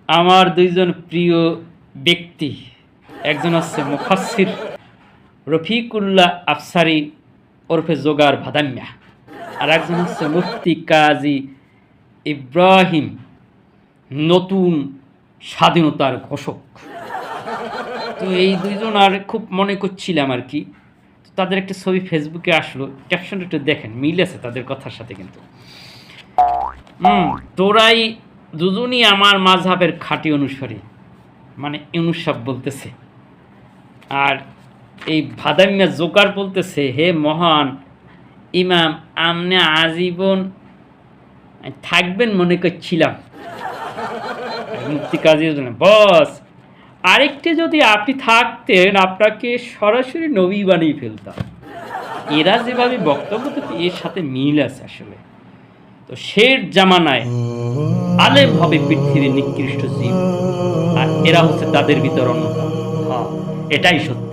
আমার দুইজন প্রিয় ব্যক্তি, একজন হচ্ছে মুফাসসির রফিকুল্লাহ আফসারি ওরফে জোগার ভাদাম্যা, আর একজন হচ্ছে মুফতি কাজী ইব্রাহিম, নতুন স্বাধীনতার ঘোষক। তো এই দুইজন আর খুব মনে করছিলাম আর কি। তাদের একটা ছবি ফেসবুকে আসলো, ক্যাপশনটা একটু দেখেন, মিল আছে তাদের কথার সাথে কিন্তু। তোরাই দুজনই আমার মাযহাবের খাঁটি অনুসারী, মানে ইউনুস সাহেব বলতেছে। আর এই ভাদাম্যা জোকার বলতেছে, হে মহান ইমাম, আমনে আজীবন থাকবেন মনে করছিলাম। মুফতি কাজী বস, আরেকটি যদি আপনি থাকতেন আপনাকে সরাসরি নবী বানিয়ে ফেলতাম। এরা যেভাবে বক্তব্য দিত এর সাথে মিল আছে আসলে। তো শের জামানায় আলেম হবে পৃথিবীর নিকৃষ্ট জীব, আর এরা হচ্ছে তাদের ভিতর অন্যতম। হ্যাঁ, এটাই সত্য।